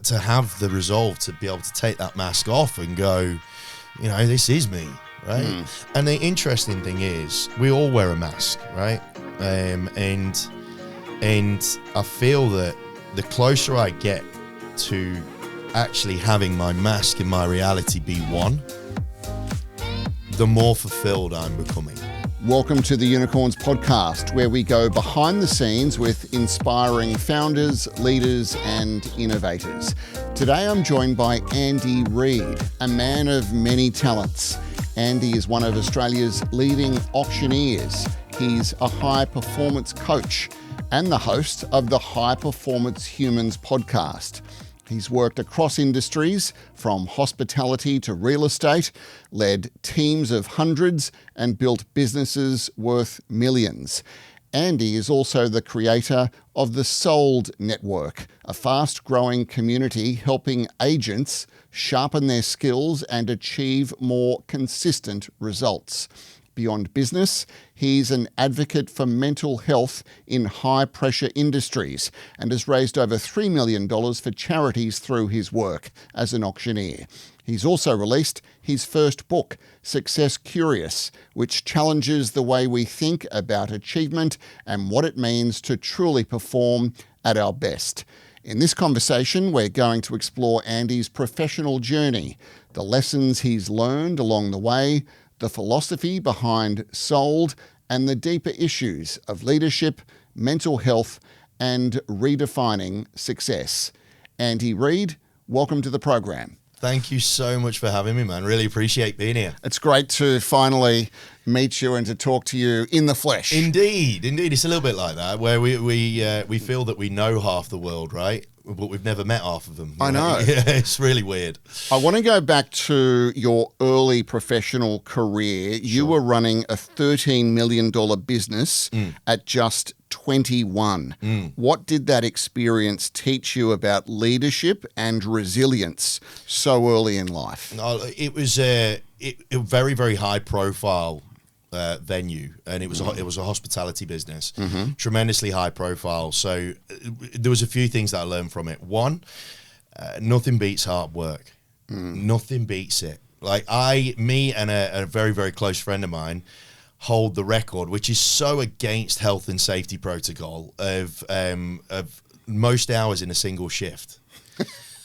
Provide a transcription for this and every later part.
to have the resolve to be able to take that mask off and go, this is me, right? And the interesting thing is, we all wear a mask, right? And I feel that the closer I get to actually having my mask and my reality be one, the more fulfilled I'm becoming. Welcome to the Unicorns Podcast, where we go behind the scenes with inspiring founders, leaders, and innovators. Today I'm joined by Andy Reid, a man of many talents. Andy is one of Australia's leading auctioneers. He's a high-performance coach and the host of the High Performance Humans podcast. He's worked across industries, from hospitality to real estate, led teams of hundreds, and built businesses worth millions. Andy is also the creator of the Sold Network, a fast-growing community helping agents sharpen their skills and achieve more consistent results. Beyond business, he's an advocate for mental health in high-pressure industries and has raised over $3 million for charities through his work as an auctioneer. He's also released his first book, Success Curious, which challenges the way we think about achievement and what it means to truly perform at our best. In this conversation, we're going to explore Andy's professional journey, the lessons he's learned along the way, the philosophy behind Sold, and the deeper issues of leadership, mental health, and redefining success. Andy Reid, welcome to the program. Thank you so much for having me, man. Really appreciate being here. It's great to finally meet you and to talk to you in the flesh. Indeed. It's a little bit like that, where we feel that we know half the world, right? But we've never met half of them. I know. Yeah, it's really weird. I want to go back to your early professional career. Sure. You were running a $13 million business at just 21. What did that experience teach you about leadership and resilience so early in life? It was a very, very high profile venue, and it was a hospitality business, tremendously high profile. So there was a few things that I learned from it. One, nothing beats hard work. Nothing beats it. Like me and a very, very close friend of mine hold the record, which is so against health and safety protocol of most hours in a single shift.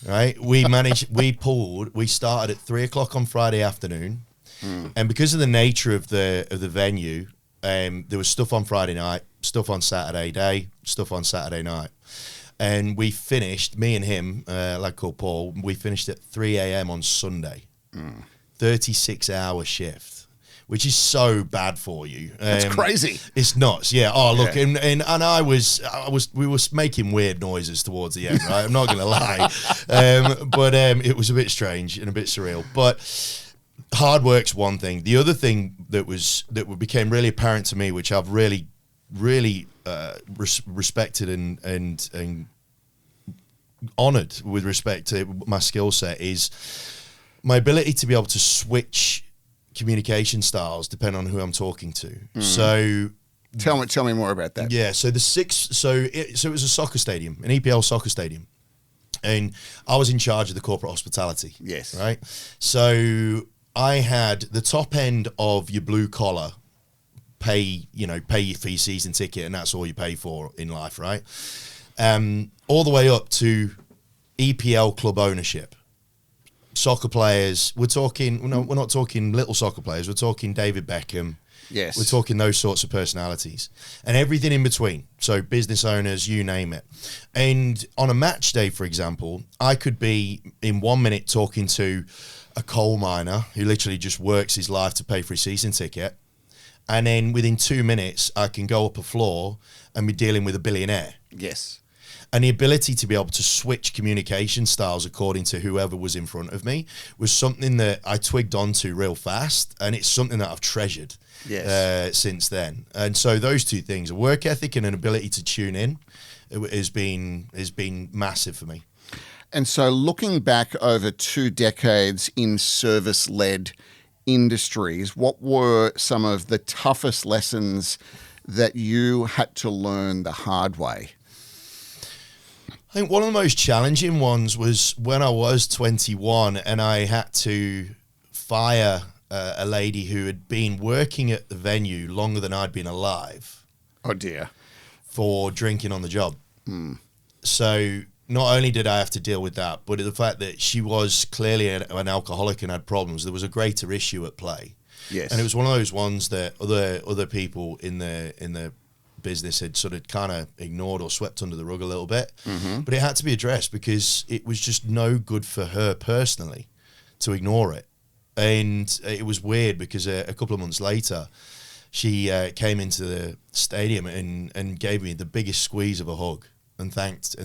Right? We started at 3:00 on Friday afternoon. And because of the nature of the venue, there was stuff on Friday night, stuff on Saturday day, stuff on Saturday night. And we finished, me and him, a lad called Paul, we finished at 3 a.m. on Sunday. 36-hour shift, which is so bad for you. That's crazy. It's nuts, yeah. Oh, look, yeah. And we were making weird noises towards the end, right? I'm not going to lie. But it was a bit strange and a bit surreal. But hard work's one thing. The other thing that became really apparent to me, which I've really, really respected and honoured with respect to my skill set, is my ability to be able to switch communication styles depending on who I'm talking to. So tell me more about that. Yeah. So it was a soccer stadium, an EPL soccer stadium. And I was in charge of the corporate hospitality. Yes. Right. So I had the top end of your blue collar pay for your season ticket, and that's all you pay for in life, right? All the way up to EPL club ownership. Soccer players, we're not talking little soccer players, we're talking David Beckham. Yes. We're talking those sorts of personalities and everything in between. So business owners, you name it. And on a match day, for example, I could be in 1 minute talking to a coal miner who literally just works his life to pay for his season ticket. And then within 2 minutes, I can go up a floor and be dealing with a billionaire. Yes. And the ability to be able to switch communication styles according to whoever was in front of me was something that I twigged onto real fast. And it's something that I've treasured since then. And so those two things, a work ethic and an ability to tune in, has been massive for me. And so looking back over 2 decades in service-led industries, what were some of the toughest lessons that you had to learn the hard way? I think one of the most challenging ones was when I was 21 and I had to fire a lady who had been working at the venue longer than I'd been alive. Oh dear. For drinking on the job. So not only did I have to deal with that, but the fact that she was clearly an alcoholic and had problems, there was a greater issue at play. Yes. And it was one of those ones that other people in the business had sort of kind of ignored or swept under the rug a little bit. But it had to be addressed because it was just no good for her personally to ignore it. And it was weird because a couple of months later, she came into the stadium and gave me the biggest squeeze of a hug and thanked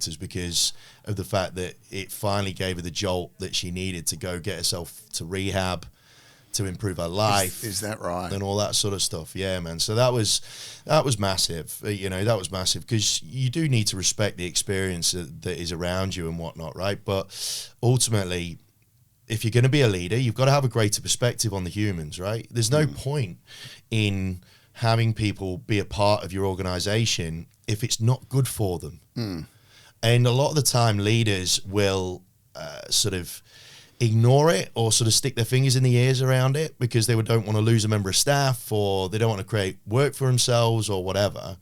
us because of the fact that it finally gave her the jolt that she needed to go get herself to rehab, to improve her life. Is that right? And all that sort of stuff. Yeah, man. So that was massive. That was massive because you do need to respect the experience that is around you and whatnot, right? But ultimately, if you're going to be a leader, you've got to have a greater perspective on the humans, right? There's no point in having people be a part of your organization if it's not good for them. And a lot of the time, leaders will sort of ignore it or sort of stick their fingers in the ears around it because they don't want to lose a member of staff or they don't want to create work for themselves or whatever.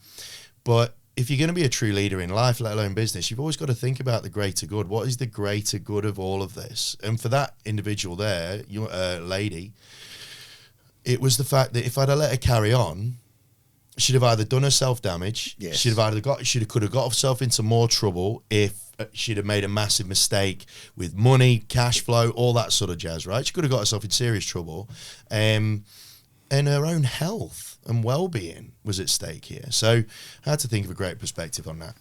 But if you're going to be a true leader in life, let alone business, you've always got to think about the greater good. What is the greater good of all of this? And for that individual there, lady, it was the fact that if I'd have let her carry on, she'd have either done herself damage. Yes. She'd have could have got herself into more trouble if she'd have made a massive mistake with money, cash flow, all that sort of jazz, right? She could have got herself in serious trouble. And her own health and well-being was at stake here. So I had to think of a great perspective on that.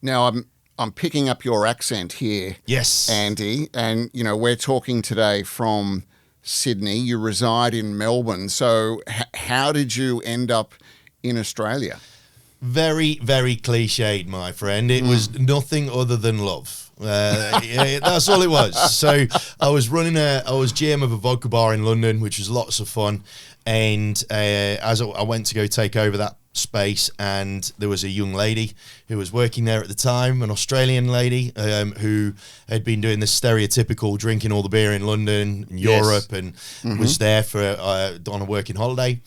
Now, I'm picking up your accent here, Yes. Andy, and, we're talking today from Sydney. You reside in Melbourne. So how did you end up in Australia? Very, very cliched, my friend. It was nothing other than love. That's all it was. So I was GM of a vodka bar in London, which was lots of fun. And as I went to go take over that space, and there was a young lady who was working there at the time, an Australian lady who had been doing this stereotypical drinking all the beer in London and Europe, and was there for on a working holiday.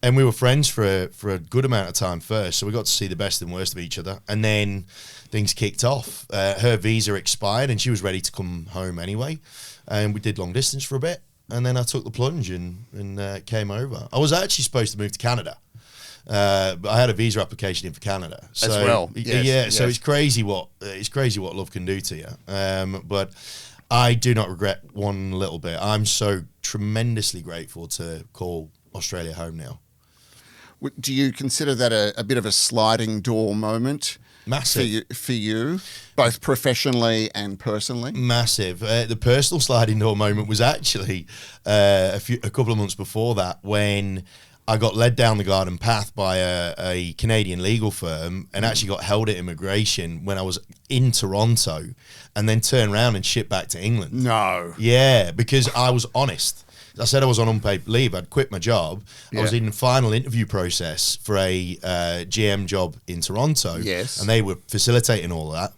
And we were friends for a good amount of time first, so we got to see the best and worst of each other. And then things kicked off. Her visa expired, and she was ready to come home anyway. And we did long distance for a bit. And then I took the plunge and came over. I was actually supposed to move to Canada. But I had a visa application in for Canada. So, as well. Yes, so it's crazy what love can do to you. But I do not regret one little bit. I'm so tremendously grateful to call Australia home now. Do you consider that a bit of a sliding door moment? Massive. For you, both professionally and personally? Massive. The personal sliding door moment was actually a couple of months before that, when I got led down the garden path by a Canadian legal firm and actually got held at immigration when I was in Toronto, and then turned around and shipped back to England. No. Yeah, because I was honest. I said I was on unpaid leave. I'd quit my job. Yeah. I was in the final interview process for a GM job in Toronto. Yes. And they were facilitating all of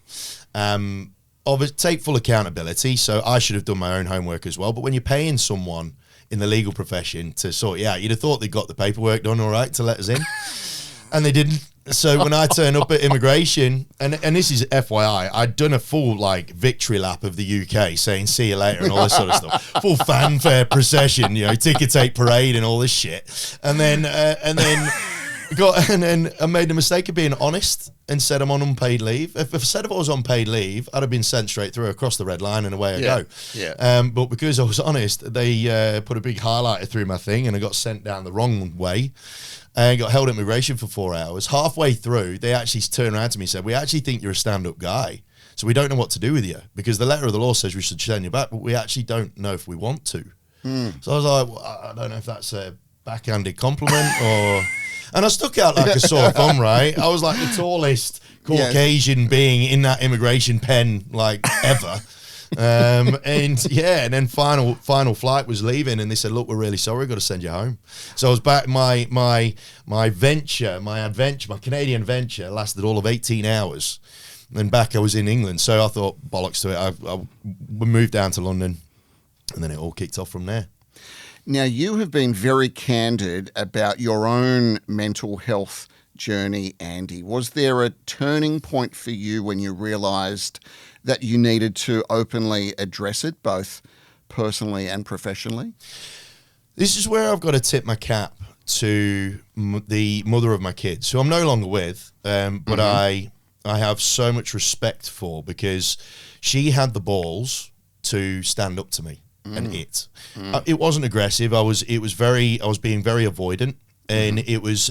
that. Take full accountability. So I should have done my own homework as well. But when you're paying someone in the legal profession to sort you out, you'd have thought they got the paperwork done all right to let us in. And they didn't. So when I turn up at immigration, and this is FYI, I'd done a full victory lap of the UK, saying "see you later" and all this sort of stuff, full fanfare procession, ticker tape parade and all this shit, and then I made the mistake of being honest and said I'm on unpaid leave. If I said I was on paid leave, I'd have been sent straight through across the red line and away I go. Yeah. But because I was honest, they put a big highlighter through my thing, and I got sent down the wrong way. And got held at immigration for 4 hours. Halfway through, they actually turned around to me and said, "We actually think you're a stand-up guy, so we don't know what to do with you, because the letter of the law says we should send you back, but we actually don't know if we want to." So I was like, well, I don't know if that's a backhanded compliment or... And I stuck out like a sore thumb, right? I was like the tallest Caucasian being in that immigration pen ever. And then final flight was leaving, and they said, "Look, we're really sorry, we've got to send you home." So I was back. My adventure, my Canadian venture lasted all of 18 hours. And back I was in England, so I thought, bollocks to it. I moved down to London, and then it all kicked off from there. Now, you have been very candid about your own mental health journey, Andy. Was there a turning point for you when you realised that you needed to openly address it, both personally and professionally? This is where I've got to tip my cap to the mother of my kids, who I'm no longer with, but I have so much respect for, because she had the balls to stand up to me. And it wasn't aggressive. I was being very avoidant, and it was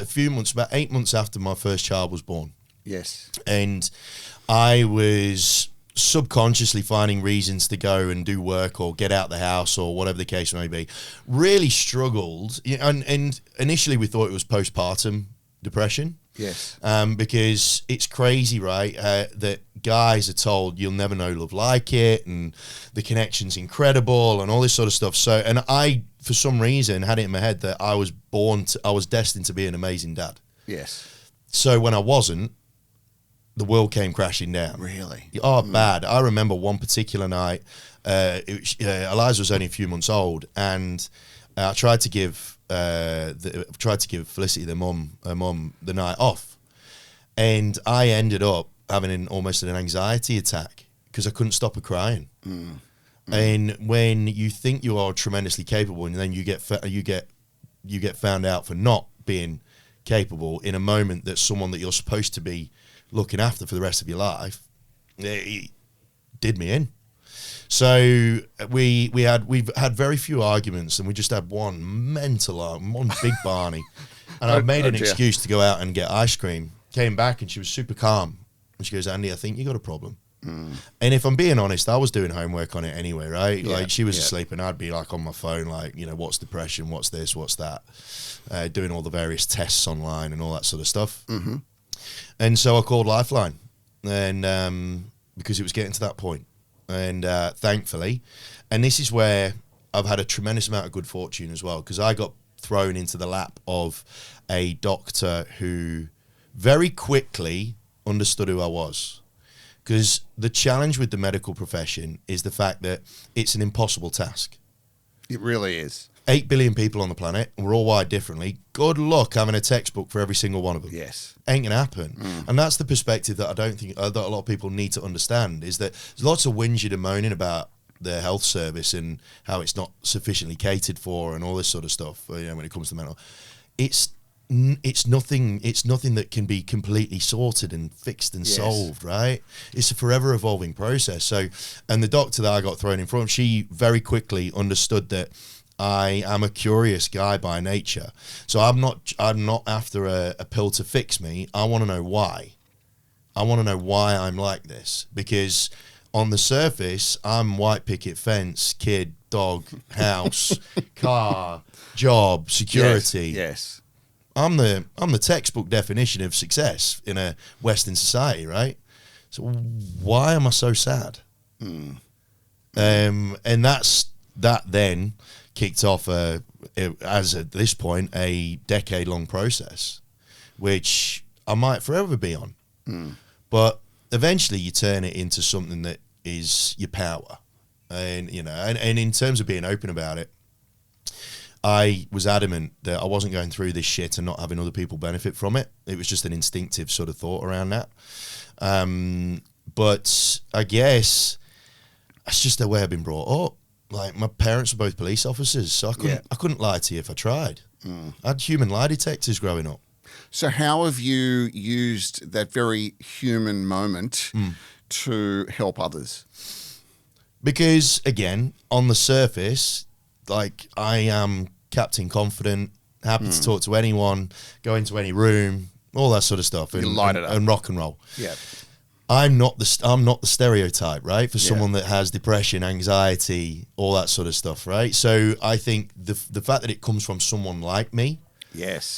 about 8 months after my first child was born. Yes. And I was subconsciously finding reasons to go and do work or get out the house or whatever the case may be. Really struggled. And initially we thought it was postpartum depression. Yes. Because it's crazy, right? That guys are told you'll never know love like it, and the connection's incredible, and all this sort of stuff. So, and I, for some reason, had it in my head that I was destined to be an amazing dad. Yes. So when I wasn't, the world came crashing down. Really? Oh, bad. I remember one particular night. Eliza was only a few months old, and I tried to give Felicity, her mum, the night off, and I ended up having almost an anxiety attack because I couldn't stop her crying. And when you think you are tremendously capable, and then you get found out for not being capable in a moment that someone that you're supposed to be looking after for the rest of your life, it did me in. So we've had very few arguments, and we just had one mental argument, one big Barney. And I made an excuse to go out and get ice cream. Came back and she was super calm. And she goes, "Andy, I think you got a problem." And if I'm being honest, I was doing homework on it anyway, right? Yeah, like she was asleep, and I'd be like on my phone, like, what's depression, what's this, what's that, doing all the various tests online and all that sort of stuff. And so I called Lifeline, and because it was getting to that point. And thankfully, and this is where I've had a tremendous amount of good fortune as well, because I got thrown into the lap of a doctor who very quickly understood who I was. Because the challenge with the medical profession is the fact that it's an impossible task. It really is. 8 billion people on the planet, and we're all wired differently. Good luck having a textbook for every single one of them. Yes. Ain't gonna happen. And that's the perspective that I don't think that a lot of people need to understand, is that there's lots of whinging and moaning about the health service and how it's not sufficiently catered for and all this sort of stuff, when it comes to mental. It's nothing that can be completely sorted and fixed and solved, right? It's a forever evolving process. So, and the doctor that I got thrown in front of, she very quickly understood that I am a curious guy by nature. So I'm not after a pill to fix me. I want to know why. I want to know why I'm like this, because on the surface, I'm white picket fence, kid, dog, house, car, job, security. Yes. I'm the textbook definition of success in a Western society, right? So why am I so sad? And that then kicked off as at this point a decade-long process, which I might forever be on. But eventually you turn it into something that is your power, and and in terms of being open about it, I was adamant that I wasn't going through this shit and not having other people benefit from it. It was just an instinctive sort of thought around that. But I guess that's just the way I've been brought up. Like, my parents were both police officers, so I couldn't lie to you if I tried. I had human lie detectors growing up. So how have you used that very human moment to help others? Because, again, on the surface, like, I am Captain Confident, happy to talk to anyone, go into any room, all that sort of stuff, and light it up. And rock and roll. Yeah. I'm not the stereotype, right, for someone that has depression, anxiety, all that sort of stuff, right? So I think the fact that it comes from someone like me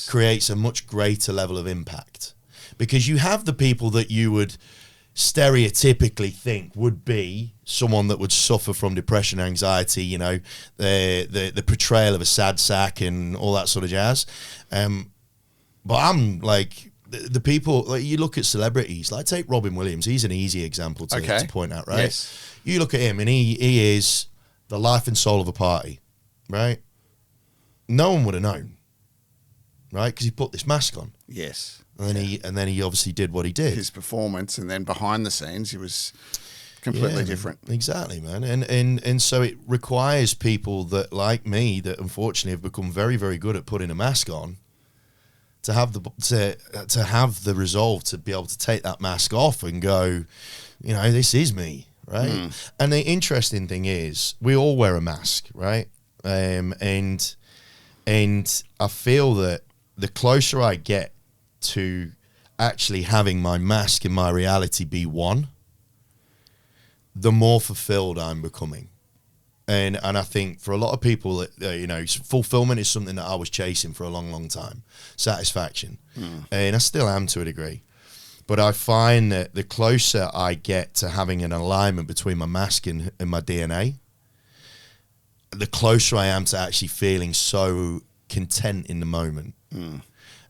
creates a much greater level of impact, because you have the people that you would stereotypically think would be someone that would suffer from depression, anxiety, the portrayal of a sad sack and all that sort of jazz. But I'm like the people, like you look at celebrities, like take Robin Williams. He's an easy example to point out, right? Yes. You look at him, and he is the life and soul of a party, right? No one would have known, right? Because he put this mask on. Yes. And then he obviously did what he did. His performance, and then behind the scenes, he was completely different. Exactly, man. And so it requires people that, like me, that unfortunately have become very, very good at putting a mask on, to have the resolve to be able to take that mask off and go, this is me, right? And the interesting thing is, we all wear a mask, right? And I feel that the closer I get to actually having my mask and my reality be one, the more fulfilled I'm becoming. And I think for a lot of people, that fulfillment is something that I was chasing for a long, long time. Satisfaction. And I still am to a degree. But I find that the closer I get to having an alignment between my mask and my DNA, the closer I am to actually feeling so content in the moment.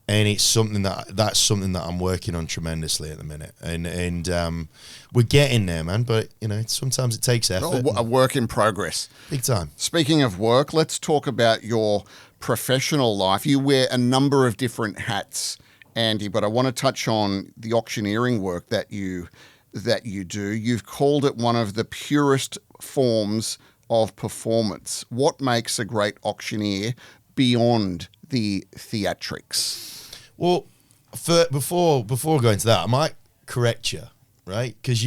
And it's something that's something that I'm working on tremendously at the minute, and we're getting there, man. But sometimes it takes effort. A work in progress, big time. Speaking of work, let's talk about your professional life. You wear a number of different hats, Andy, but I want to touch on the auctioneering work that you do. You've called it one of the purest forms of performance. What makes a great auctioneer beyond the theatrics? Well, before going to that, I might correct you, right? Because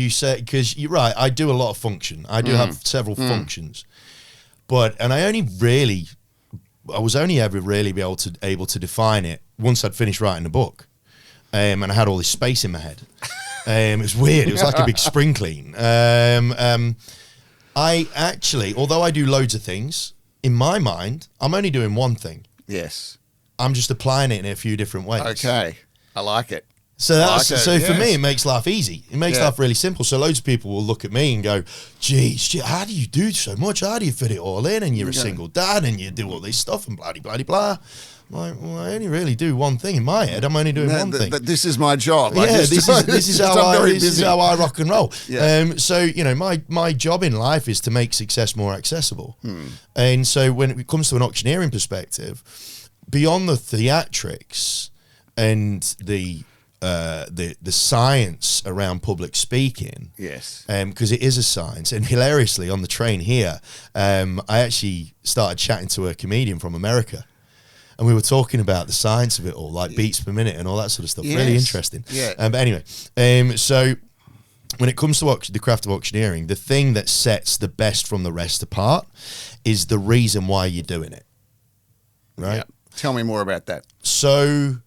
you're right. I do a lot of function. I do have several functions, and I was only ever really able to define it once I'd finished writing the book, and I had all this space in my head. It was weird. It was like a big spring clean. I actually, although I do loads of things, in my mind, I'm only doing one thing. Yes. I'm just applying it in a few different ways. Okay. I like it. So for me, it makes life easy. It makes life really simple. So loads of people will look at me and go, geez, how do you do so much? How do you fit it all in? And you're a single dad and you do all this stuff and blah, blah, blah. I'm like, well, I only really do one thing in my head. I'm only doing one thing. But this is my job. This is how I rock and roll. Yeah. So my job in life is to make success more accessible. And so when it comes to an auctioneering perspective, beyond the theatrics and the science around public speaking, yes, because it is a science. And hilariously, on the train here, I actually started chatting to a comedian from America. And we were talking about the science of it all, like beats per minute and all that sort of stuff. Yes. Really interesting. Yeah. But anyway, so when it comes to the craft of auctioneering, the thing that sets the best from the rest apart is the reason why you're doing it. Right? Yeah. Tell me more about that. So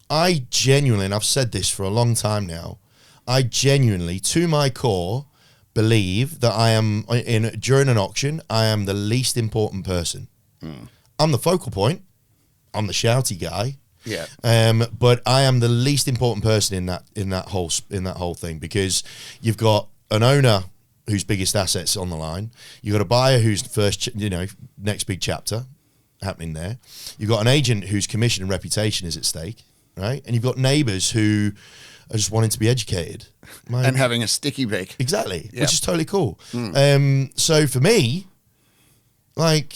I genuinely, and I've said this for a long time now, I genuinely, to my core, believe that I am, during an auction, I am the least important person. I'm the focal point. I'm the shouty guy. Yeah. But I am the least important person in that whole thing, because you've got an owner whose biggest assets on the line. You've got a buyer who's first, next big chapter happening there. You've got an agent whose commission and reputation is at stake, right? And you've got neighbours who are just wanting to be educated and having a sticky beak. Exactly, which is totally cool. So for me, like,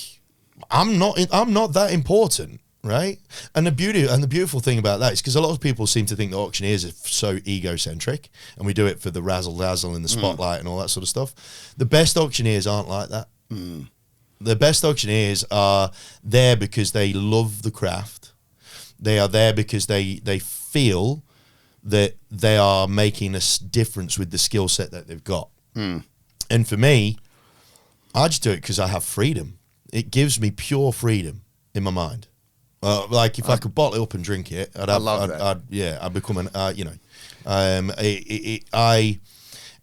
I'm not that important. Right, and the beautiful thing about that is because a lot of people seem to think that auctioneers are so egocentric, and we do it for the razzle dazzle and the spotlight and all that sort of stuff. The best auctioneers aren't like that. The best auctioneers are there because they love the craft. They are there because they feel that they are making a difference with the skill set that they've got. And for me, I just do it because I have freedom. It gives me pure freedom in my mind. Like if I could bottle it up and drink it, I'd become an,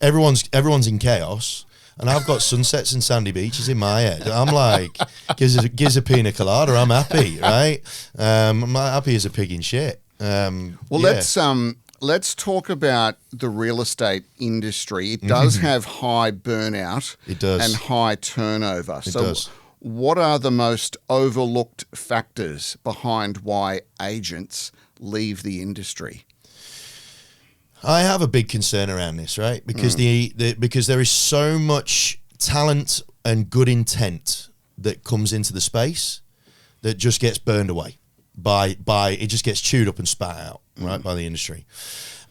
everyone's in chaos, and I've got sunsets and sandy beaches in my head. I'm like, gives a pina colada, I'm happy, right? I'm not happy as a pig in shit. Let's talk about the real estate industry. It does have high burnout. It does. And high turnover. It does. What are the most overlooked factors behind why agents leave the industry? I have a big concern around this, right? Because because there is so much talent and good intent that comes into the space that just gets burned away by it just gets chewed up and spat out, right, by the industry.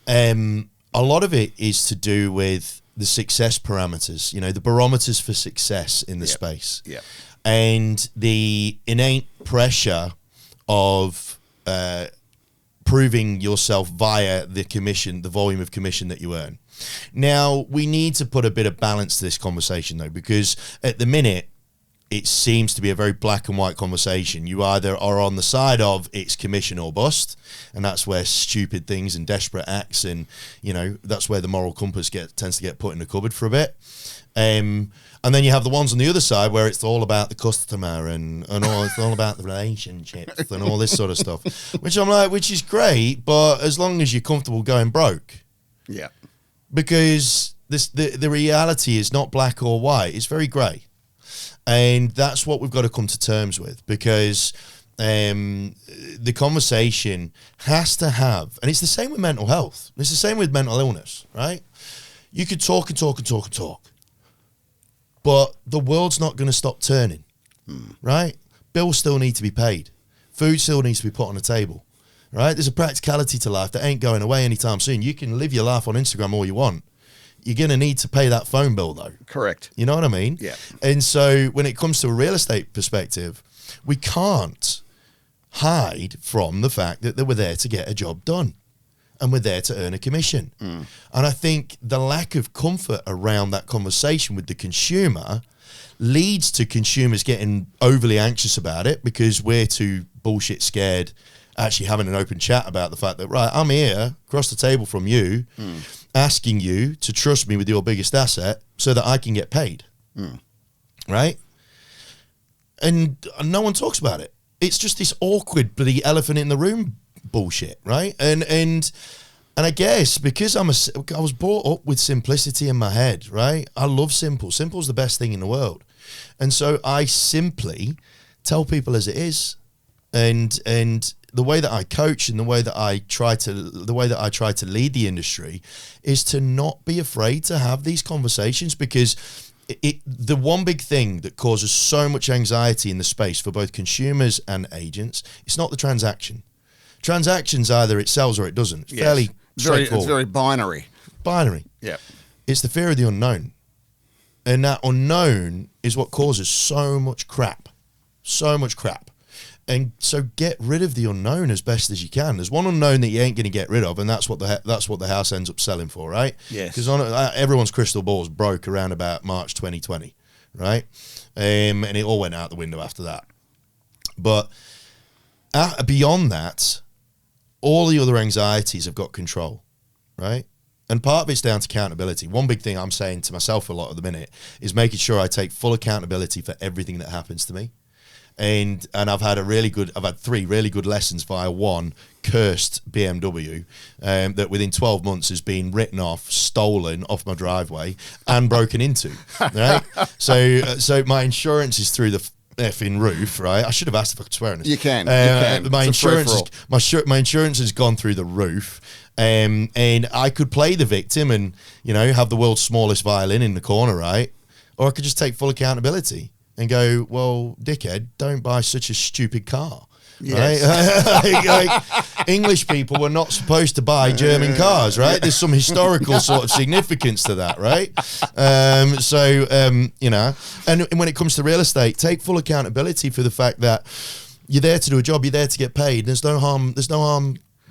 A lot of it is to do with the success parameters, the barometers for success in the space. Yeah. And the innate pressure of proving yourself via the commission, the volume of commission that you earn. Now, we need to put a bit of balance to this conversation, though, because at the minute, it seems to be a very black and white conversation. You either are on the side of it's commission or bust, and that's where stupid things and desperate acts and, that's where the moral compass tends to get put in the cupboard for a bit. And then you have the ones on the other side where it's all about the customer and it's all about the relationships and all this sort of stuff, which is great, but as long as you're comfortable going broke. Yeah. Because the reality is not black or white, it's very grey. And that's what we've got to come to terms with, because the conversation has to have, and it's the same with mental health. It's the same with mental illness, right? You could talk and talk and talk and talk, but the world's not going to stop turning, right? Bills still need to be paid. Food still needs to be put on the table, right? There's a practicality to life that ain't going away anytime soon. You can live your life on Instagram all you want. You're going to need to pay that phone bill, though. Correct. You know what I mean? Yeah. And so when it comes to a real estate perspective, we can't hide from the fact that we're there to get a job done and we're there to earn a commission. And I think the lack of comfort around that conversation with the consumer leads to consumers getting overly anxious about it because we're too bullshit scared actually having an open chat about the fact that, right, I'm here across the table from you, asking you to trust me with your biggest asset so that I can get paid, right? And no one talks about it. It's just this awkward bloody elephant in the room bullshit, right? And I guess because I was brought up with simplicity in my head, right? I love simple. Simple's the best thing in the world. And so I simply tell people as it is. And the way that I coach and the way that I try to lead the industry is to not be afraid to have these conversations, because the one big thing that causes so much anxiety in the space for both consumers and agents, it's not the transaction. Transactions, either it sells or it doesn't. It's fairly straightforward. It's very binary. Binary. Yeah. It's the fear of the unknown. And that unknown is what causes so much crap. So much crap. And so get rid of the unknown as best as you can. There's one unknown that you ain't going to get rid of, and that's what the house ends up selling for, right? Yes. Because everyone's crystal balls broke around about March 2020, right? And it all went out the window after that. But beyond that, all the other anxieties have got control, right? And part of it's down to accountability. One big thing I'm saying to myself a lot at the minute is making sure I take full accountability for everything that happens to me. And I've had 3 really good lessons via one cursed BMW that within 12 months has been written off, stolen off my driveway and broken into, right? So my insurance is through the effing roof, right? I should have asked if I could swear on this. You can. My insurance has gone through the roof. And I could play the victim and, have the world's smallest violin in the corner, right? Or I could just take full accountability and go, well, dickhead, don't buy such a stupid car. Yes. Right? like, English people were not supposed to buy German cars, right? There's some historical sort of significance to that, right? And when it comes to real estate, take full accountability for the fact that you're there to do a job, you're there to get paid. There's no harm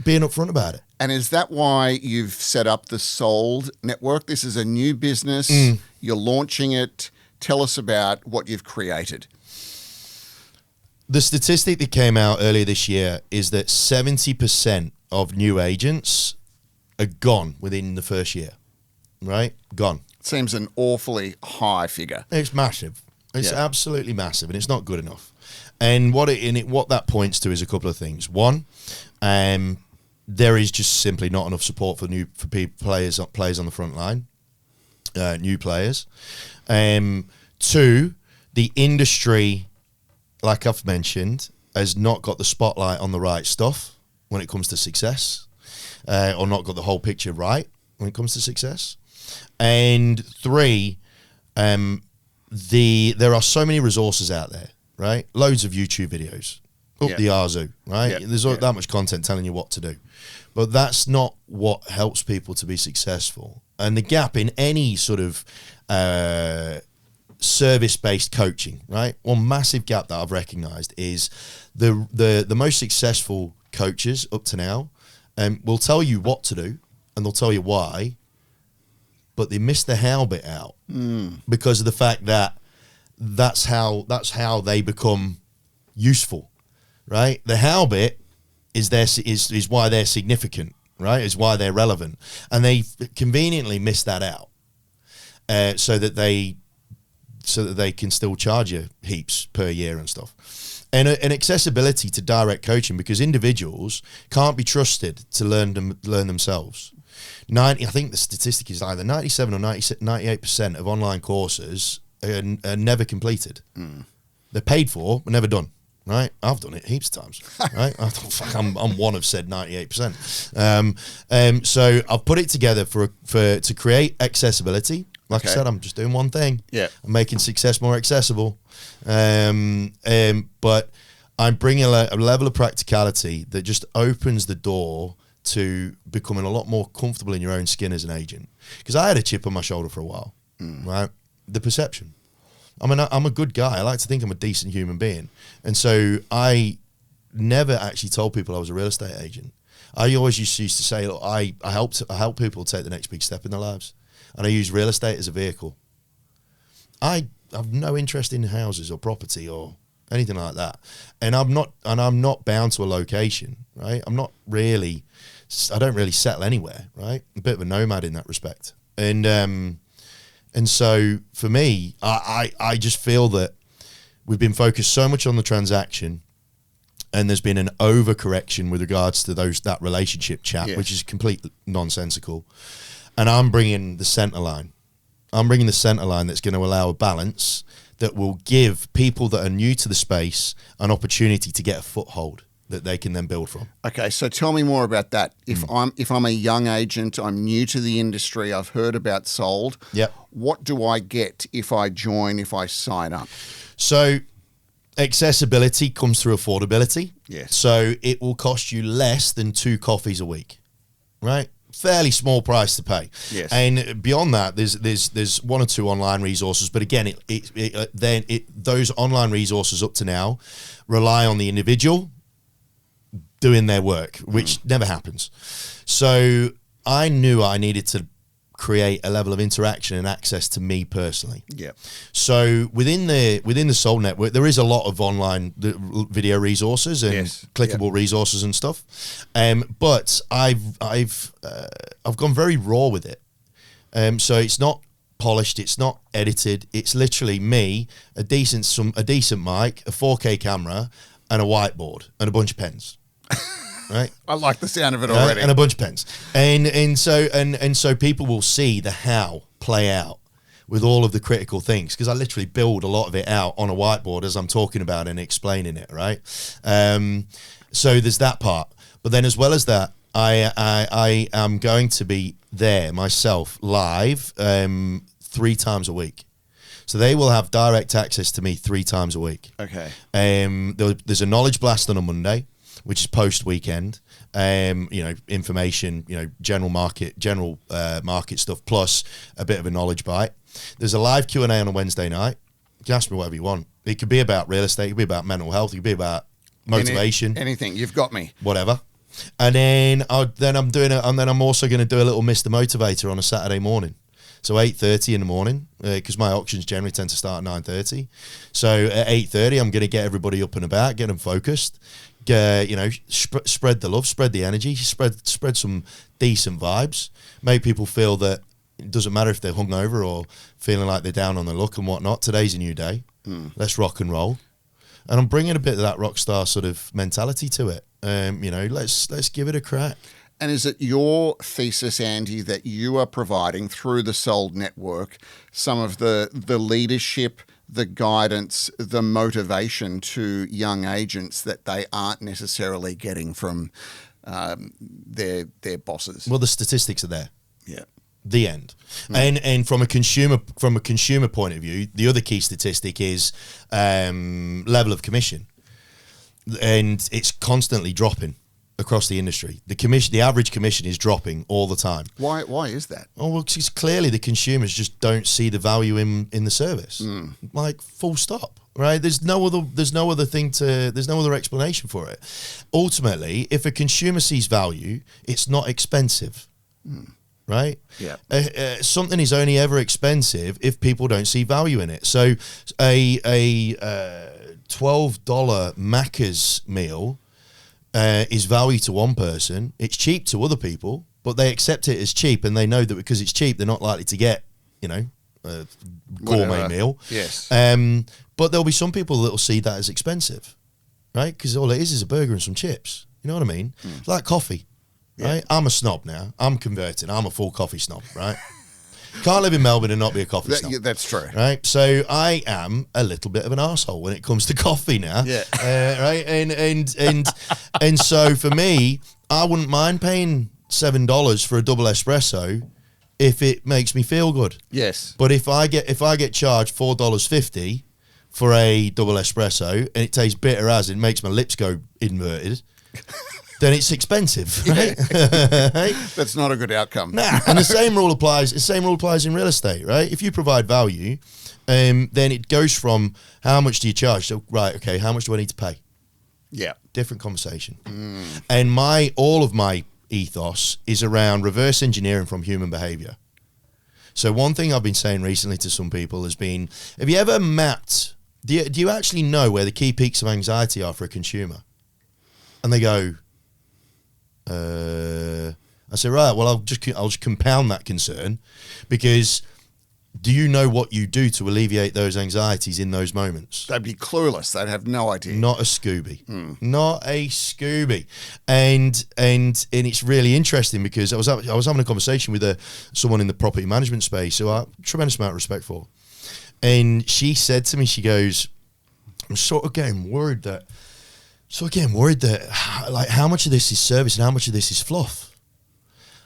being upfront about it. And is that why you've set up the Sold Network? This is a new business. You're launching it. Tell us about what you've created. The statistic that came out earlier this year is that 70% of new agents are gone within the first year, right? Gone. Seems an awfully high figure. It's massive. It's absolutely massive, and it's not good enough. And what that points to is a couple of things. One, there is just simply not enough support for players on the front line, new players. 2, the industry, like I've mentioned, has not got the spotlight on the right stuff when it comes to success. or not got the whole picture right when it comes to success. And 3, there are so many resources out there, right? Loads of YouTube videos, up the Arzu, right? There's that much content telling you what to do. But that's not what helps people to be successful. And the gap in any sort of service-based coaching, right? One massive gap that I've recognized is the most successful coaches up to now will tell you what to do and they'll tell you why, but they miss the how bit out because of the fact that that's how they become useful, right? The how bit is why they're significant, right? Is why they're relevant, and they conveniently miss that out, so that they can still charge you heaps per year and stuff. And accessibility to direct coaching, because individuals can't be trusted to learn themselves. I think the statistic is either 97 or 98% of online courses are never completed. They're paid for but never done. Right, I've done it heaps of times. Right, I thought, fuck, I'm one of said 98%. So I've put it together to create accessibility. Like I said, I'm just doing one thing. Yeah, I'm making success more accessible. But I'm bringing a level of practicality that just opens the door to becoming a lot more comfortable in your own skin as an agent. Because I had a chip on my shoulder for a while. Right, the perception. I'm a good guy. I like to think I'm a decent human being. And so I never actually told people I was a real estate agent. I always used to say, look, I help people take the next big step in their lives. And I use real estate as a vehicle. I have no interest in houses or property or anything like that. And I'm not bound to a location, right? I don't really settle anywhere, right? A bit of a nomad in that respect. And so for me, I just feel that we've been focused so much on the transaction, and there's been an overcorrection with regards to that relationship chat, which is completely nonsensical. And I'm bringing the center line. I'm bringing the center line that's going to allow a balance that will give people that are new to the space an opportunity to get a foothold that they can then build from. Okay, so tell me more about that. If I'm a young agent, I'm new to the industry, I've heard about Sold. Yep. What do I get if I sign up? So accessibility comes through affordability. Yes. So it will cost you less than 2 coffees a week, right? Fairly small price to pay. Yes. And beyond that, there's 1 or 2 online resources, but again, those online resources up to now rely on the individual doing their work, which never happens. So I knew I needed to create a level of interaction and access to me personally. Yeah. So within the Soul Network, there is a lot of online video resources and clickable resources and stuff. But I've gone very raw with it. So it's not polished, it's not edited. It's literally me, a decent mic, a 4K camera, and a whiteboard and a bunch of pens. Right, I like the sound of it already, and a bunch of pens, and so people will see the how play out with all of the critical things, because I literally build a lot of it out on a whiteboard as I'm talking about and explaining it. Right, so there's that part, but then as well as that, I am going to be there myself live 3 times a week. So they will have direct access to me 3 times a week. Okay. There's a knowledge blast on a Monday, which is post weekend, information, general market stuff, plus a bit of a knowledge bite. There's a live Q&A on a Wednesday night. You can ask me whatever you want. It could be about real estate, it could be about mental health, it could be about motivation. Anything, you've got me. Whatever. And then I'm also going to do a little Mr. Motivator on a Saturday morning. So 8:30 in the morning, because my auctions generally tend to start at 9:30. So at 8:30, I'm going to get everybody up and about, get them focused, spread the love, spread the energy, spread some decent vibes, make people feel that it doesn't matter if they're hungover or feeling like they're down on their luck and whatnot. Today's a new day. Let's rock and roll. And I'm bringing a bit of that rock star sort of mentality to it. Let's give it a crack. And is it your thesis, Andy, that you are providing through the Sold Network some of the leadership, the guidance, the motivation to young agents that they aren't necessarily getting from their bosses. Well, the statistics are there. Yeah. The end. And from a consumer point of view, the other key statistic is level of commission, and it's constantly dropping across the industry. The average commission is dropping all the time. Why is that? Oh, well, because clearly the consumers just don't see the value in the service. Like, full stop. Right? There's no other explanation for it. Ultimately, if a consumer sees value, it's not expensive. Right? Yeah. Something is only ever expensive if people don't see value in it. So a $12 Macca's meal is value to one person. It's cheap to other people, but they accept it as cheap, and they know that because it's cheap, they're not likely to get, a gourmet meal. Yes. But there'll be some people that will see that as expensive, right? Because all it is a burger and some chips. You know what I mean? Like coffee. Right? I'm a snob now. I'm converting. I'm a full coffee snob, right? Can't live in Melbourne and not be a coffee snob. That's true. Right? So I am a little bit of an arsehole when it comes to coffee now. Yeah. Right? And so for me, I wouldn't mind paying $7 for a double espresso if it makes me feel good. Yes. But if I get charged $4.50 for a double espresso and it tastes bitter as it makes my lips go inverted, then it's expensive, right? Right? That's not a good outcome. Nah. And the same rule applies. The same rule applies in real estate, right? If you provide value, then it goes from how much do you charge to right, okay, how much do I need to pay? Yeah. Different conversation. And all of my ethos is around reverse engineering from human behavior. So one thing I've been saying recently to some people has been, have you ever mapped? Do you actually know where the key peaks of anxiety are for a consumer? And they go. I say, right, well, I'll just compound that concern, because do you know what you do to alleviate those anxieties in those moments? They'd be clueless. They'd have no idea. Not a Scooby. Not a Scooby. And it's really interesting because I was having a conversation with someone in the property management space who I have a tremendous amount of respect for. And she said to me, she goes, I'm sort of getting worried that like how much of this is service and how much of this is fluff.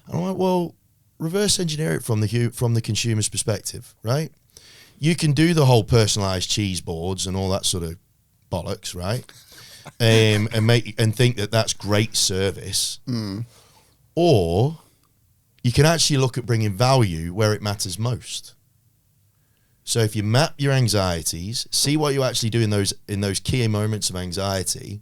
And I'm like, well, reverse engineer it from the consumer's perspective, right? You can do the whole personalized cheese boards and all that sort of bollocks, right? And think that that's great service. Or you can actually look at bringing value where it matters most. So if you map your anxieties, see what you actually do in those key moments of anxiety,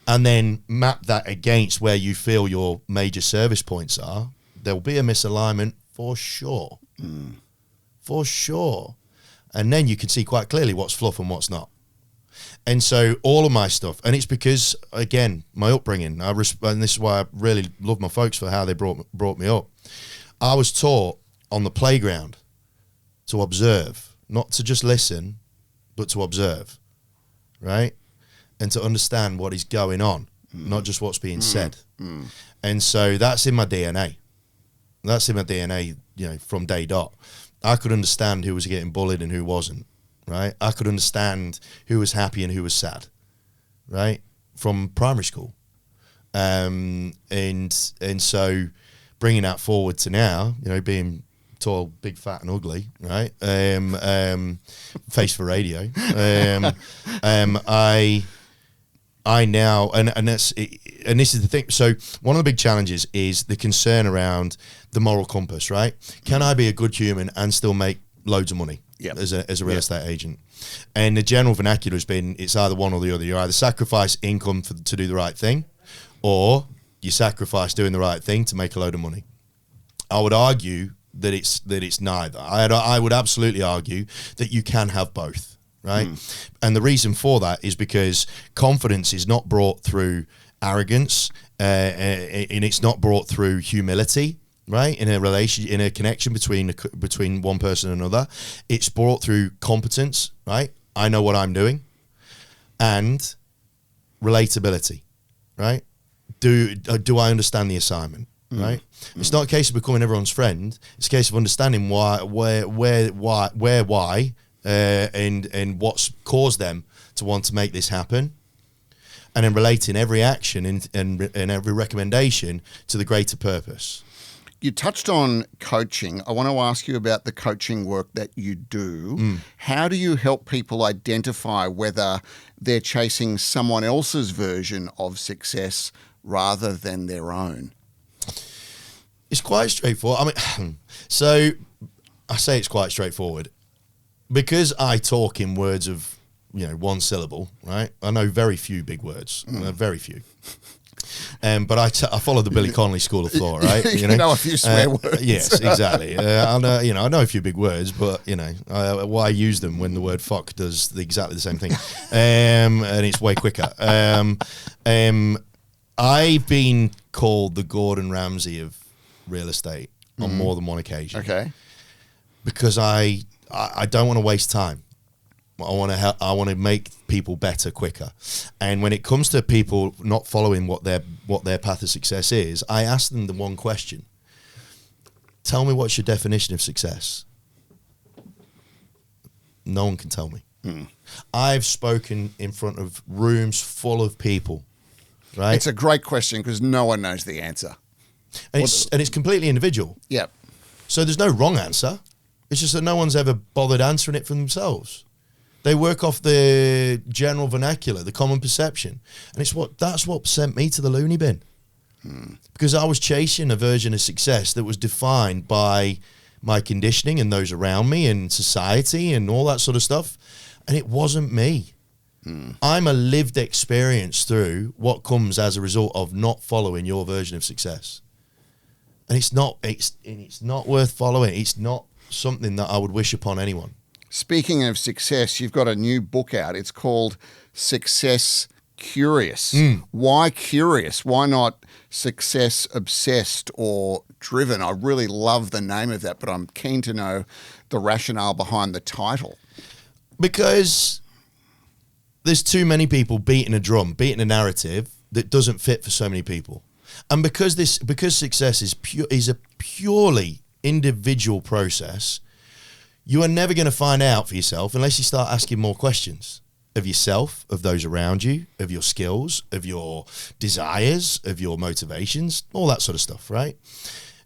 and then map that against where you feel your major service points are, there'll be a misalignment for sure. For sure. And then you can see quite clearly what's fluff and what's not. And so all of my stuff, and it's because, again, my upbringing, and this is why I really love my folks for how they brought me up. I was taught on the playground to observe, not to just listen, but to observe, right? And to understand what is going on, not just what's being said. And so that's in my DNA. That's in my DNA, from day dot. I could understand who was getting bullied and who wasn't, right? I could understand who was happy and who was sad, right? From primary school. And so bringing that forward to now, being tall, big, fat, and ugly, right? Face for radio. I now, and this is the thing. So one of the big challenges is the concern around the moral compass, right? Can I be a good human and still make loads of money as a real estate agent? And the general vernacular has been, it's either one or the other. You either sacrifice income to do the right thing, or you sacrifice doing the right thing to make a load of money. I would argue that it's neither. I would absolutely argue that you can have both. Right. And the reason for that is because confidence is not brought through arrogance, and it's not brought through humility, right? In a connection between one person and another, it's brought through competence, right? I know what I'm doing, and relatability, right? Do I understand the assignment? Right? It's not a case of becoming everyone's friend. It's a case of understanding why, and what's caused them to want to make this happen. and then relating every action and every recommendation to the greater purpose. You touched on coaching. I want to ask you about the coaching work that you do. How do you help people identify whether they're chasing someone else's version of success rather than their own? It's quite straightforward. I mean, so I say it's quite straightforward because I talk in words of, one syllable, right? I know very few big words, very few. But I follow the Billy Connolly school of thought, right? You know a few swear words. Yes, exactly. I know a few big words, but why use them when the word fuck does exactly the same thing, and it's way quicker. I've been called the Gordon Ramsay of real estate on more than one occasion. Okay. Because I don't want to waste time. I want to make people better quicker. And when it comes to people not following what their path of success is, I ask them the one question. Tell me, what's your definition of success? No one can tell me. I've spoken in front of rooms full of people, right? It's a great question because no one knows the answer. And it's completely individual. Yep. So there's no wrong answer. It's just that no one's ever bothered answering it for themselves. They work off the general vernacular, the common perception. And that's what sent me to the loony bin. Because I was chasing a version of success that was defined by my conditioning and those around me and society and all that sort of stuff. And it wasn't me. I'm a lived experience through what comes as a result of not following your version of success. And it's not worth following. It's not something that I would wish upon anyone. Speaking of success, you've got a new book out. It's called Success Curious. Why curious? Why not success obsessed or driven? I really love the name of that, but I'm keen to know the rationale behind the title. Because there's too many people beating a drum, beating a narrative that doesn't fit for so many people. And because success is a purely individual process, you are never going to find out for yourself unless you start asking more questions of yourself, of those around you, of your skills, of your desires, of your motivations, all that sort of stuff, right?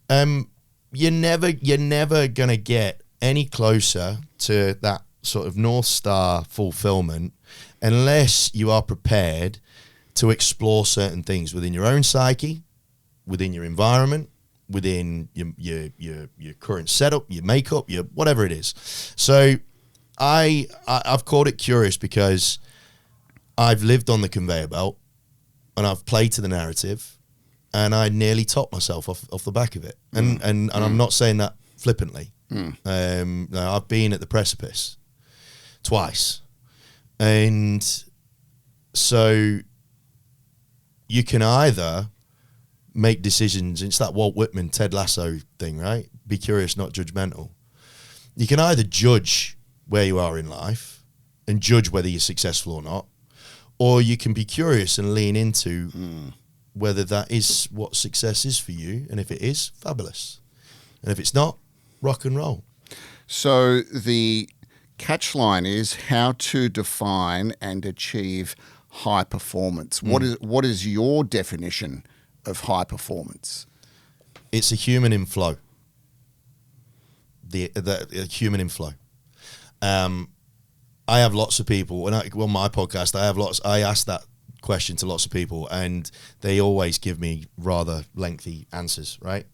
You're never going to get any closer to that sort of North Star fulfillment unless you are prepared to explore certain things within your own psyche, within your environment, within your current setup, your makeup, your whatever it is. So I've called it curious because I've lived on the conveyor belt and I've played to the narrative and I nearly topped myself off the back of it. And I'm not saying that flippantly. I've been at the precipice twice. And so you can either make decisions. It's that Walt Whitman, Ted Lasso thing, right? Be curious, not judgmental. You can either judge where you are in life and judge whether you're successful or not, or you can be curious and lean into whether that is what success is for you. And if it is, fabulous. And if it's not, rock and roll. So the catchline is how to define and achieve high performance. What is your definition of high performance? It's a human in flow. The human in flow. I have lots of people on my podcast. I ask that question to lots of people, and they always give me rather lengthy answers, right?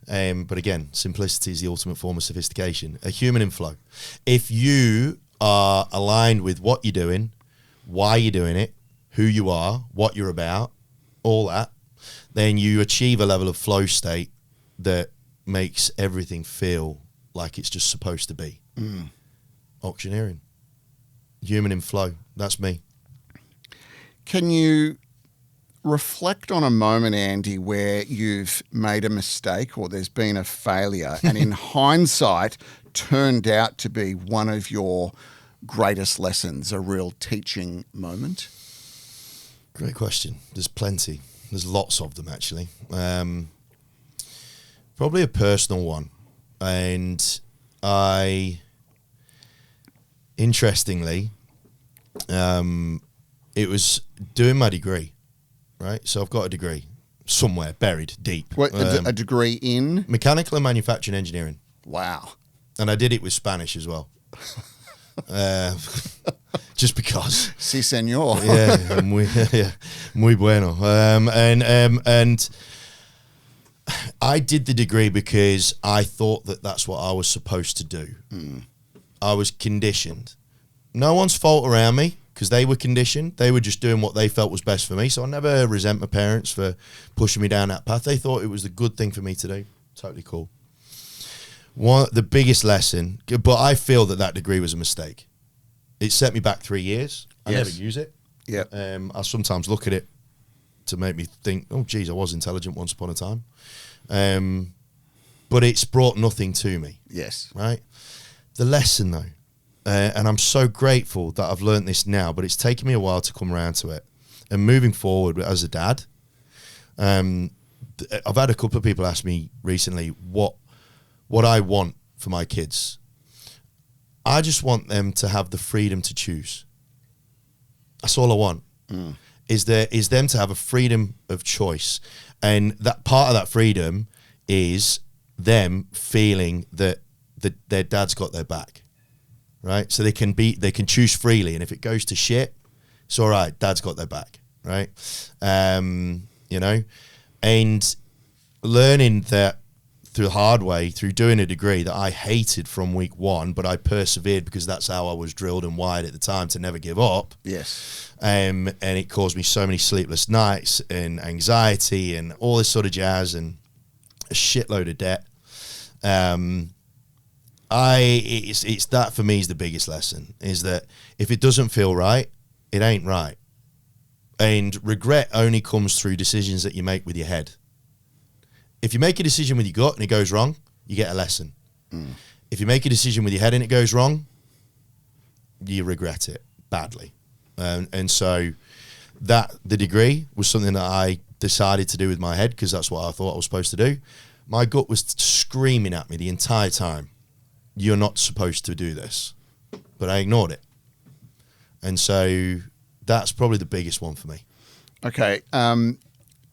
But again, simplicity is the ultimate form of sophistication. A human in flow. If you are aligned with what you're doing, why you're doing it, who you are, what you're about, all that, then you achieve a level of flow state that makes everything feel like it's just supposed to be. Auctioneering. Human in flow. That's me. Can you reflect on a moment, Andy, where you've made a mistake or there's been a failure and in hindsight turned out to be one of your greatest lessons, a real teaching moment? Great question. There's plenty. There's lots of them, actually. Probably a personal one. And interestingly, it was doing my degree, right? So I've got a degree somewhere buried deep. What, a degree in? Mechanical and manufacturing engineering. Wow. And I did it with Spanish as well. Just because. Si, senor. Yeah, muy bueno. And I did the degree because I thought that that's what I was supposed to do. I was conditioned. No one's fault around me because they were conditioned. They were just doing what they felt was best for me. So I never resent my parents for pushing me down that path. They thought it was the good thing for me to do. Totally cool. The biggest lesson, but I feel that degree was a mistake. It set me back 3 years. I never use it. Yeah. I sometimes look at it to make me think, oh, geez, I was intelligent once upon a time. But it's brought nothing to me. Yes. Right? The lesson, though, and I'm so grateful that I've learned this now, but it's taken me a while to come around to it. And moving forward as a dad, I've had a couple of people ask me recently what I want for my kids. I just want them to have the freedom to choose. That's all I want. Is them to have a freedom of choice. And that part of that freedom is them feeling that their dad's got their back. Right? So they can choose freely, and if it goes to shit, it's all right, dad's got their back. Right? You know? And learning that through the hard way, through doing a degree that I hated from week one, but I persevered because that's how I was drilled and wired at the time to never give up. Yes. And it caused me so many sleepless nights and anxiety and all this sort of jazz and a shitload of debt. It's that for me is the biggest lesson, is that if it doesn't feel right, it ain't right. And regret only comes through decisions that you make with your head. If you make a decision with your gut and it goes wrong, you get a lesson. If you make a decision with your head and it goes wrong, you regret it badly. And so the degree was something that I decided to do with my head because that's what I thought I was supposed to do. My gut was screaming at me the entire time, you're not supposed to do this. But I ignored it. And so that's probably the biggest one for me. Okay.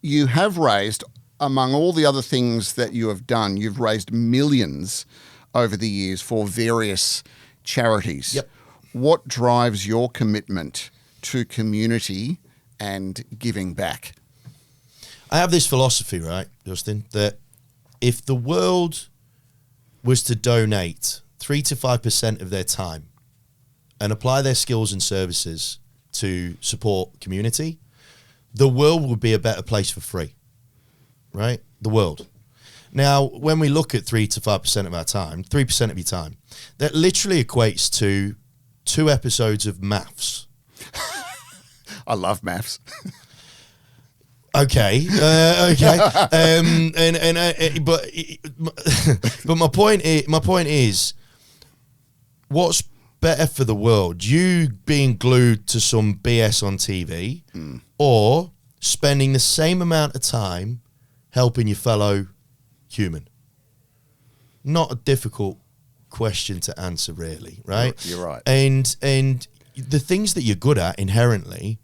You have raised, among all the other things that you have done, you've raised millions over the years for various charities. Yep. What drives your commitment to community and giving back? I have this philosophy, right, Justin, that if the world was to donate 3 to 5% of their time and apply their skills and services to support community, the world would be a better place for free, right? The world. Now, when we look at 3 to 5% of our time, 3% of your time, that literally equates to 2 episodes of maths. I love maths. Okay. But my point is, what's better for the world? You being glued to some BS on TV, or spending the same amount of time helping your fellow human? Not a difficult question to answer, really, right? You're right. And the things that you're good at inherently,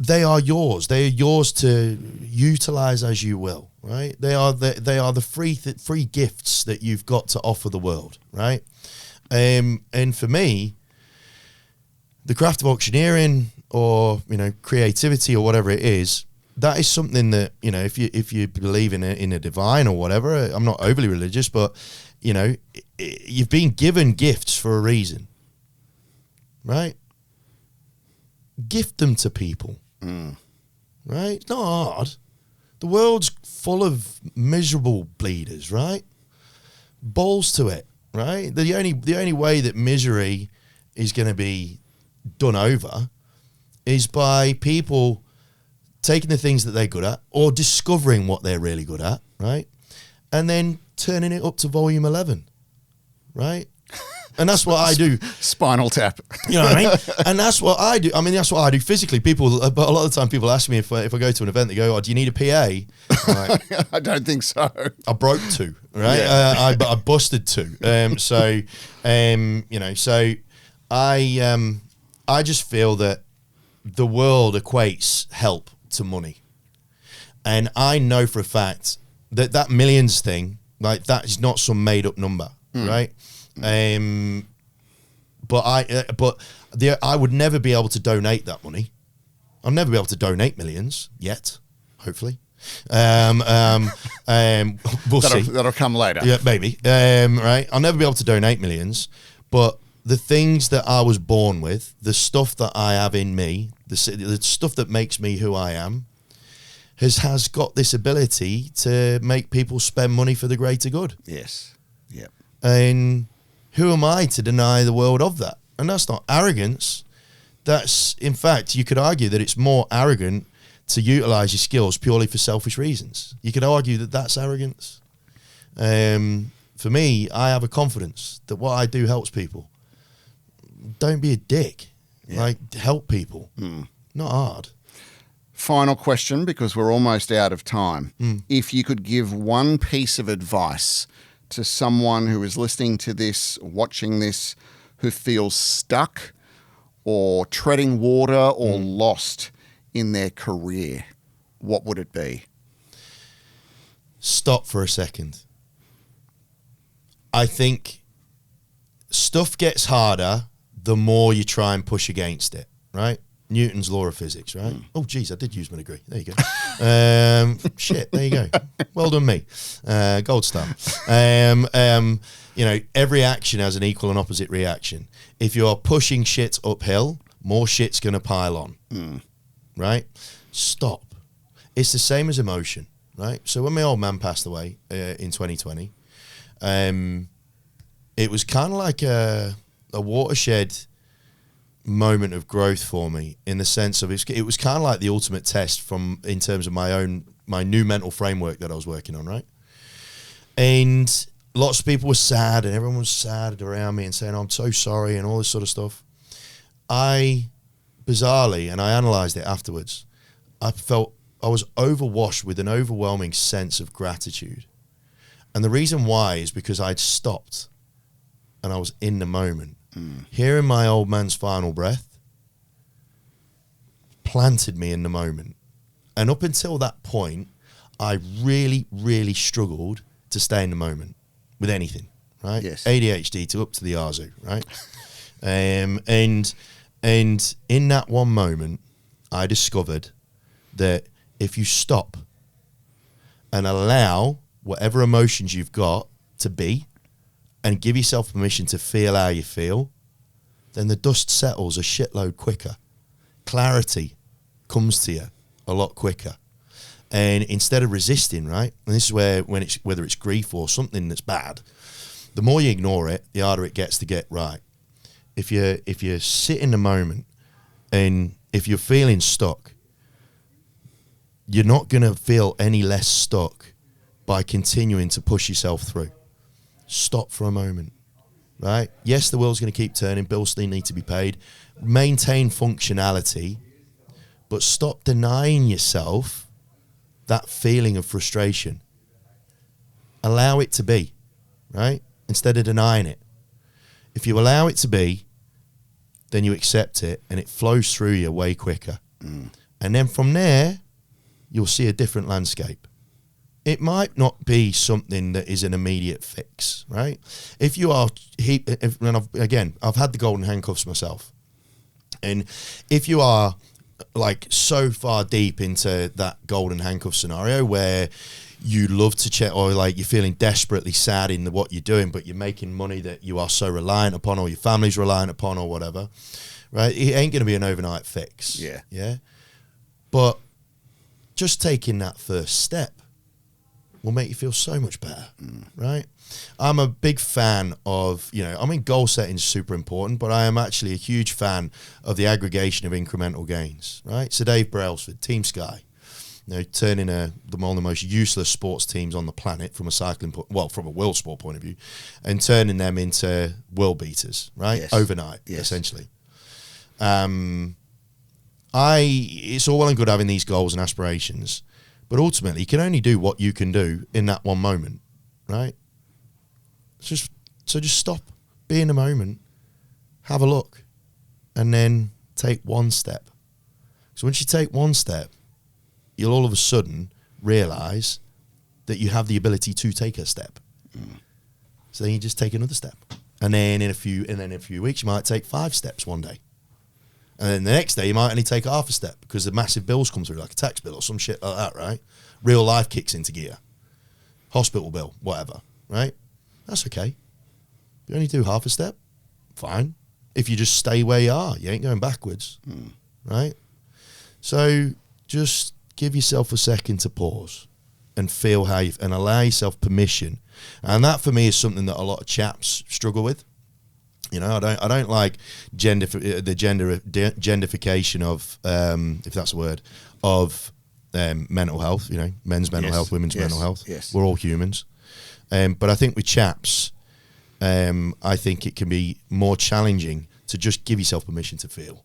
they are yours. They are yours to utilize as you will, right? They are the free gifts that you've got to offer the world, right? And for me, the craft of auctioneering, or creativity, or whatever it is, that is something that if you believe in a divine or whatever. I'm not overly religious, but you've been given gifts for a reason, right? Gift them to people. Right? It's not hard. The world's full of miserable bleeders, right? Balls to it, right? The only way that misery is going to be done over is by people taking the things that they're good at, or discovering what they're really good at, right? And then turning it up to volume 11, right? And that's what I do. Spinal tap. You know what I mean? And that's what I do. I mean, that's what I do physically. But a lot of the time people ask me if I go to an event, they go, "Oh, do you need a PA?" Like, I don't think so. I broke 2, right? Yeah. I busted 2. So I just feel that the world equates help to money. And I know for a fact that that millions thing, like, that is not some made up number, right? But I would never be able to donate that money. I'll never be able to donate millions yet, hopefully. We'll see. That'll come later. Yeah, maybe. Right. I'll never be able to donate millions, but the things that I was born with, the stuff that I have in me, the stuff that makes me who I am, has got this ability to make people spend money for the greater good. Yes. Yep. And who am I to deny the world of that? And that's not arrogance. That's, in fact, you could argue that it's more arrogant to utilize your skills purely for selfish reasons. You could argue that that's arrogance. For me, I have a confidence that what I do helps people. Don't be a dick. Yeah. Like, help people. Not hard. Final question, because we're almost out of time. If you could give one piece of advice to someone who is listening to this, watching this, who feels stuck or treading water or lost in their career, what would it be? Stop for a second. I think stuff gets harder the more you try and push against it, right? Newton's law of physics, right? Oh, geez, I did use my degree. There you go. Shit, there you go. Well done, me. Gold star. You know, every action has an equal and opposite reaction. If you're pushing shit uphill, more shit's going to pile on, right? Stop. It's the same as emotion, right? So when my old man passed away in 2020, it was kind of like a watershed moment of growth for me, in the sense of it was kind of like the ultimate test in terms of my new mental framework that I was working on, right? And lots of people were sad, and everyone was sad around me and saying, oh, I'm so sorry, and all this sort of stuff. Bizarrely, and I analysed it afterwards, I felt I was overwashed with an overwhelming sense of gratitude. And the reason why is because I'd stopped and I was in the moment. Hearing my old man's final breath planted me in the moment. And up until that point, I really, really struggled to stay in the moment with anything, right? Yes. ADHD to up to the Arzu, right? And in that one moment, I discovered that if you stop and allow whatever emotions you've got to be, and give yourself permission to feel how you feel, then the dust settles a shitload quicker. Clarity comes to you a lot quicker. And instead of resisting, right, and this is where, whether it's grief or something that's bad, the more you ignore it, the harder it gets to get right. If you sit in the moment, and if you're feeling stuck, you're not going to feel any less stuck by continuing to push yourself through. Stop for a moment, right? Yes, the world's going to keep turning. Bills still need to be paid. Maintain functionality, but stop denying yourself that feeling of frustration. Allow it to be, right? Instead of denying it. If you allow it to be, then you accept it, and it flows through you way quicker. And then from there, you'll see a different landscape. It might not be something that is an immediate fix, right? If you are, and I've had the golden handcuffs myself. And if you are like so far deep into that golden handcuff scenario where you love to check, or like you're feeling desperately sad in what you're doing, but you're making money that you are so reliant upon, or your family's reliant upon, or whatever, right? It ain't going to be an overnight fix. Yeah. Yeah. But just taking that first step will make you feel so much better, right? I'm a big fan of, goal setting is super important, but I am actually a huge fan of the aggregation of incremental gains, right? So Dave Brailsford, Team Sky, turning one of the most useless sports teams on the planet from a world sport point of view, and turning them into world beaters, right? Yes. Overnight, yes. Essentially. It's all well and good having these goals and aspirations, but ultimately, you can only do what you can do in that one moment, right? So just stop, be in the moment, have a look, and then take one step. So once you take one step, you'll all of a sudden realise that you have the ability to take a step. So then you just take another step. And then in a few weeks, you might take 5 steps one day. And then the next day, you might only take half a step because the massive bills come through, like a tax bill or some shit like that, right? Real life kicks into gear. Hospital bill, whatever, right? That's okay. You only do half a step, fine. If you just stay where you are, you ain't going backwards, right? So just give yourself a second to pause and feel how you, and allow yourself permission. And that for me is something that a lot of chaps struggle with. You know, I don't like gendification of, if that's a word, of mental health. You know, men's mental health, women's mental health. Yes. We're all humans, but I think with chaps, I think it can be more challenging to just give yourself permission to feel.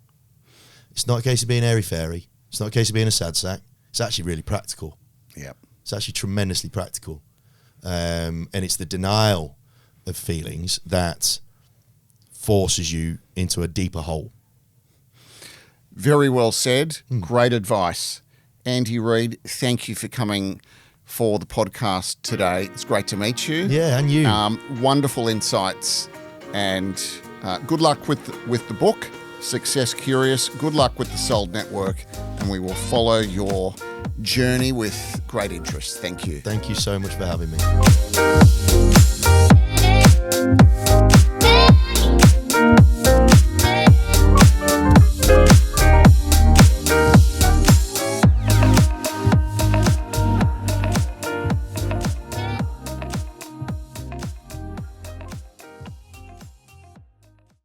It's not a case of being airy-fairy. It's not a case of being a sad sack. It's actually really practical. Yeah. It's actually tremendously practical. And it's the denial of feelings that forces you into a deeper hole. Very well said. Great advice. Andy Reid, thank you for coming for the podcast today. It's great to meet you. Yeah, and you. Wonderful insights, and good luck with the book, Success Curious. Good luck with the Sold Network, and we will follow your journey with great interest. Thank you. Thank you so much for having me.